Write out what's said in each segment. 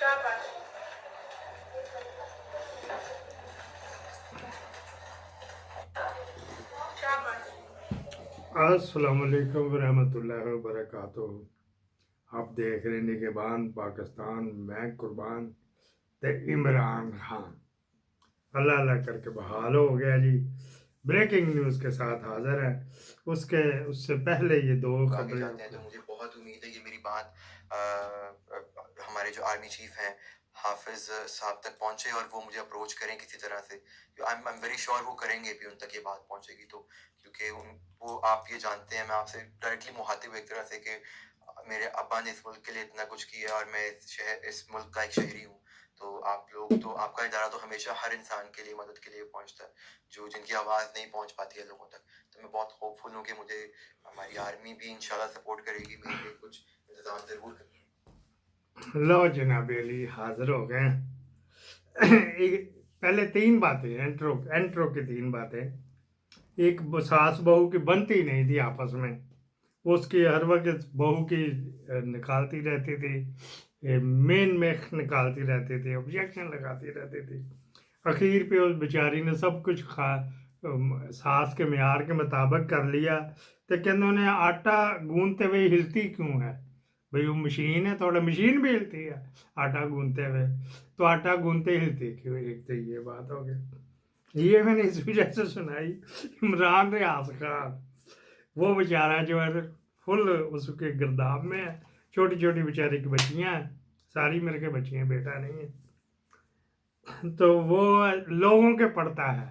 शाबाश शाबाश। अस्सलाम वालेकुम वरहमतुल्लाहि वबरकातुहू। आप देख रहे हैं निगहबान पाकिस्तान, मैं कुर्बान ते इमरान खान। अल्लाह अल्लाह करके बहाल हो गया जी। ब्रेकिंग न्यूज़ के साथ हाजिर है। उससे पहले ये दो आगे खबरें जाते हैं तो मुझे बहुत उम्मीद है कि मेरी बात हमारे जो आर्मी चीफ हैं हाफिज साहब तक पहुंचे और वो मुझे अप्रोच करें किसी तरह से। आई एम वेरी श्योर वो करेंगे भी, उन तक ये बात पहुंचेगी तो, क्योंकि वो आप ये जानते हैं, मैं आपसे डायरेक्टली मुखातिब एक तरह से कि मेरे अब्बा ने इस मुल्क के लिए इतना कुछ किया और मैं इस मुल्क का एक शहरी हूँ। तो आप लोग तो, आपका इदारा तो हमेशा हर इंसान के लिए मदद के लिए पहुंचता है जो जिनकी आवाज़ नहीं पहुंच पाती है लोगों तक। तो मैं बहुत होपफुल हूँ कि मुझे हमारी आर्मी भी इंशाल्लाह सपोर्ट करेगी, मेरे लिए कुछ इंतजाम जरूर करेगी। लो जनाब अली हाजिर हो गए पहले तीन बातें एंट्रो की तीन बातें। एक सास बहू की बनती नहीं थी आपस में, उसकी हर वक्त बहू की निकालती रहती थी, मेन मेख निकालती रहती थी, ऑब्जेक्शन लगाती रहती थी। आखिर पे उस बेचारी ने सब कुछ सास के म्यार के मुताबिक कर लिया। तो कहते उन्हें आटा गूंदते हुए हिलती क्यों है? भाई वो मशीन है, थोड़ा मशीन भी हिलती है आटा गूंदते हुए, तो आटा गूंदते हिलती क्यों? एक तो ये बात हो गई। ये मैंने इस वजह से सुनाई, इमरान रियाज खान वो बेचारा जो है फुल उसके गिरदाब में है। छोटी छोटी बेचारी की बच्चियां हैं, सारी मेरे के बच्चियां, बेटा नहीं है। तो वो लोगों के पढ़ता है,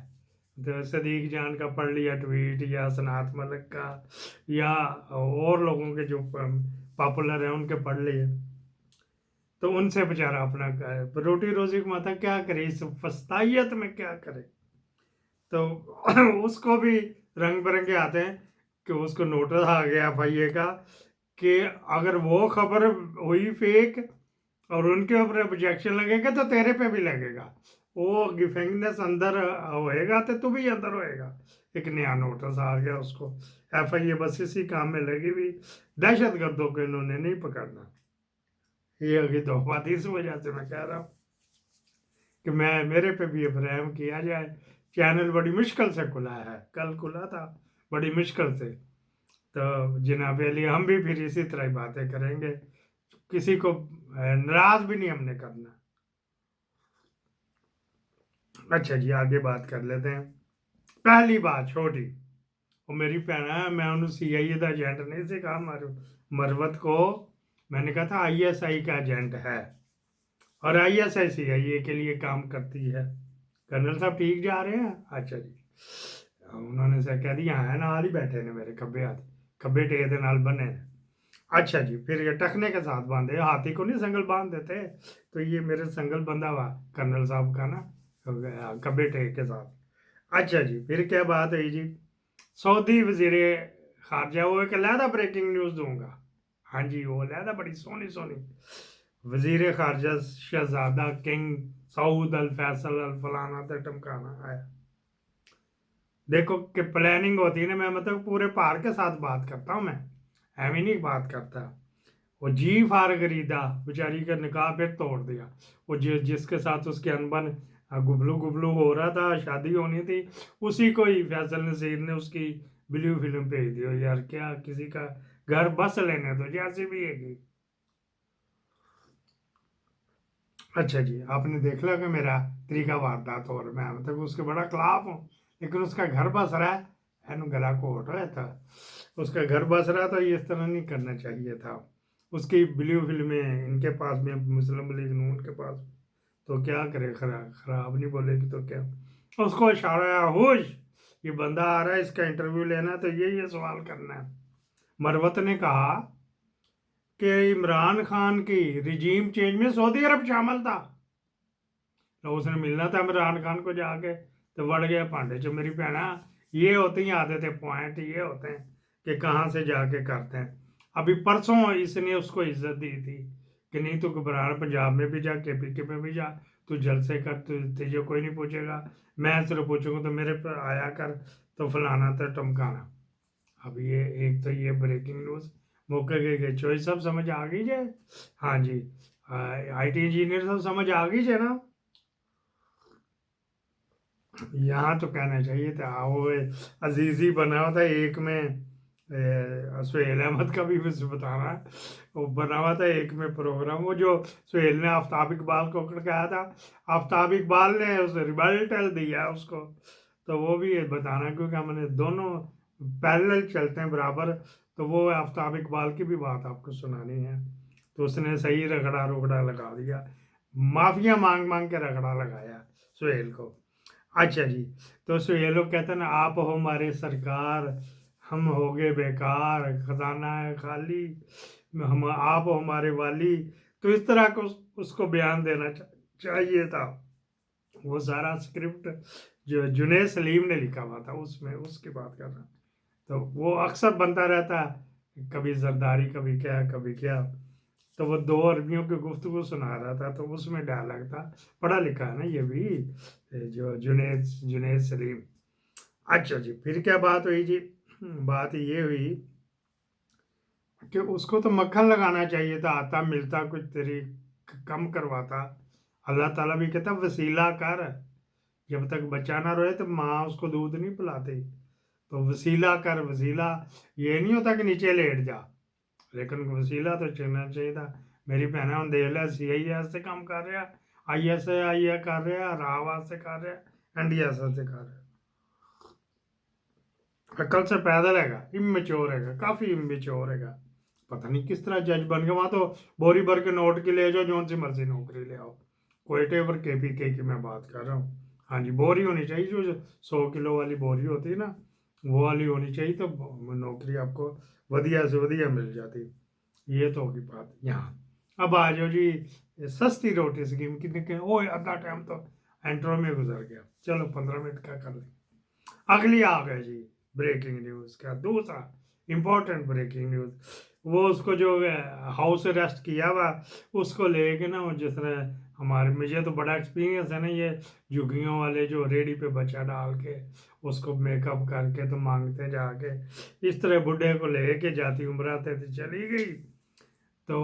तो सदीक जान का पढ़ लिया ट्वीट, या सनात मलिक का, या और लोगों के जो पॉपुलर हैं उनके पढ़ लिए। तो उनसे बेचारा अपना रोटी रोजी को माता क्या करे, इस फस्तायत में क्या करे। तो उसको भी रंग बिरंगे आते हैं कि उसको नोटिस आ गया FIA का कि अगर वो खबर हुई फेक और उनके ऊपर ऑब्जेक्शन लगेगा तो तेरे पे भी लगेगा, वो गिफेंगनेस अंदर होएगा तो तू भी अंदर होएगा। एक नया नोटिस आ गया उसको। FIA बस इसी काम में लगी हुई, दहशत गर्दों को इन्होंने नहीं पकड़ना। ये अभी तो बात, इस वजह से मैं कह रहा हूँ कि मैं मेरे पे भी रहम किया जाए। चैनल बड़ी मुश्किल से खुला है, कल खुला था बड़ी मुश्किल से। तो जनाब अली हम भी फिर इसी तरह ही बातें करेंगे, किसी को नाराज भी नहीं हमने करना। अच्छा जी, आगे बात कर लेते हैं। पहली बात छोटी, वो मेरी भैन है, मैं उन्होंने CIA का एजेंट नहीं से कहा, मरवत को मैंने कहा था ISI का एजेंट है और ISI CIA के लिए काम करती है। कर्नल साहब ठीक जा रहे हैं? अच्छा जी। उन्होंने से कह दिया है, नाल ही बैठे ने मेरे खब्बे हाथ, खब्बे टे दे नाल बने ने। अच्छा जी, फिर ये टखने के साथ बांधे, हाथी को नहीं संगल बांध देते, तो ये मेरे संगल बंधा हुआ कर्नल साहब का ना, खब्बे टे के साथ। अच्छा जी, फिर क्या बात है जी? सऊदी वजीर खारजा, वो एक अलहदा ब्रेकिंग न्यूज़ दूंगा। हाँ जी, वो अलहदा बड़ी सोनी सोनी। वजीर खारजा शहजादा किंग सऊद अल फैसल अल फलाना तक टमकाना आया। देखो कि प्लानिंग होती है ना, मैं मतलब पूरे पार के साथ बात करता हूँ, मैं एवं नहीं बात करता। वो जी फारगरीदा बेचारी का निकाह फिर तोड़ दिया। वो जिसके साथ उसके अनबन गुबलू गुबलू हो रहा था, शादी होनी थी, उसी को ही फैसल नसीर ने उसकी ब्लू फिल्म भेज दी। यार क्या, किसी का घर बस लेने दो जैसे भी है। अच्छा जी, आपने देख लिया कि मेरा तरीका वारदात, और मैं मतलब उसके बड़ा खिलाफ हूँ, लेकिन उसका घर बस रहा है, एनु गला कोट रहा था, उसका घर बस रहा, तो ये इस तरह नहीं करना चाहिए था। उसकी ब्लू फिल्में इनके पास में, मुस्लिम लीग नून के पास, तो क्या करे, खराब नहीं बोलेगी तो क्या। उसको इशारा होश, ये बंदा आ रहा है, इसका इंटरव्यू लेना है, तो ये सवाल करना है। मरवत ने कहा कि इमरान खान की रिजीम चेंज में सऊदी अरब शामिल था, तो उसने मिलना था इमरान खान को जाके, तो बढ़ गया पांडे जो मेरी भैना। ये होते ही आते थे पॉइंट, ये होते हैं कि कहाँ से जाके करते हैं। अभी परसों इसने उसको इज्जत दी थी कि नहीं तू घबराना, पंजाब में भी जा, KPK में भी जा, तू जलसे कर, तुझे कोई नहीं पूछेगा, मैं सिर्फ पूछूंगा तो मेरे पर आया कर, तो फलाना तो टमकाना। अब ये एक तो ये ब्रेकिंग न्यूज़, मौके के चोरी सब समझ आ गई है। हाँ जी, आईटी इंजीनियर सब समझ आ गई है ना। यहाँ तो कहना चाहिए था वो अजीजी बना हुआ था एक में सुहेल अहमद का भी मुझे बताना है। वो बना हुआ था एक में प्रोग्राम, वो जो सुहेल ने आफ्ताब इकबाल को पकड़ के आया था, आफ्ताब इकबाल ने उसे रिबल्टल दिया उसको। तो वो भी बताना, क्योंकि हमने दोनों पैरेलल चलते हैं बराबर। तो वो आफ्ताब इकबाल की भी बात आपको सुनानी है। तो उसने सही रगड़ा रुगड़ा लगा दिया, माफिया मांग मांग के रगड़ा लगाया सुहेल को। अच्छा जी। तो ये लोग कहते हैं ना, आप हो हमारे सरकार, हम हो गए बेकार, खजाना है खाली, हम आप हो हमारे वाली। तो इस तरह को उसको बयान देना चाहिए था। वो सारा स्क्रिप्ट जो जुनैद सलीम ने लिखा हुआ था उसमें, उसकी बात कर रहा। तो वो अक्सर बनता रहता, कभी जरदारी कभी क्या कभी क्या। तो वो दो अरबियों की गुफ्तगू सुना रहा था, तो उसमें डायलॉग था। पढ़ा लिखा है ना ये भी, जो जुनैद जुनैद सलीम। अच्छा जी, फिर क्या बात हुई जी? बात ये हुई कि उसको तो मक्खन लगाना चाहिए था, आता मिलता कुछ तेरी कम करवाता। अल्लाह ताला भी कहता वसीला कर, जब तक बच्चा ना रोए तो माँ उसको दूध नहीं पिलाती। तो वसीला कर, वसीला ये नहीं होता कि नीचे लेट जा, लेकिन वसीला तो चलना चाहिए था। मेरी भैन हम देख लिया CIS से काम कर रहा, ISI कर रहा, राहवा से कर रहा, NDS से कर रहा। अकल से पैदल हैगा, इमेच्योर हैगा, काफ़ी इमेच्योर हैगा। पता नहीं किस तरह जज बन गया। वहाँ तो बोरी भर के नोट की ले जाओ, जो सी मर्जी नौकरी ले आओ। कोयटे पर KPK की मैं बात कर रहा हूँ। हाँ जी, बोरी होनी चाहिए, जो 100 किलो वाली बोरी होती है ना, वो वाली होनी चाहिए, तो नौकरी आपको वधिया से वधिया मिल जाती। ये तो होगी बात यहाँ। अब आ जाओ जी, सस्ती रोटी स्कीम की ओ आधा टाइम तो एंट्रो में गुजर गया, चलो 15 मिनट का कर लें। अगली आ गए जी, ब्रेकिंग न्यूज़ का दूसरा इंपॉर्टेंट ब्रेकिंग न्यूज़। वो उसको जो हाउस अरेस्ट किया हुआ, उसको लेके ना, वो जिसने हमारे, मुझे तो बड़ा एक्सपीरियंस है ना ये झुग्गियों वाले जो रेडी पे बच्चा डाल के उसको मेकअप करके तो मांगते जाके, इस तरह बुढ़े को लेके जाती उम्राते थी चली गई। तो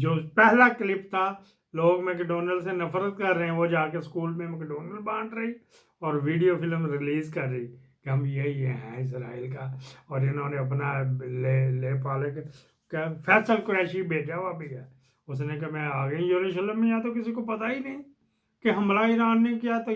जो पहला क्लिप था, लोग मैकडोनल्ड से नफरत कर रहे हैं, वो जाके स्कूल में मैकडोनल्ड बांट रही और वीडियो फिल्म रिलीज कर रही कि हम यही हैं इसराइल का। और इन्होंने अपना ले पाले के क्या फैसल कुरैशी भेजा हुआ भी है। उसने कहा मैं आ गई यरूशलेम में, यहाँ तो किसी को पता ही नहीं कि हमला ईरान ने किया। तो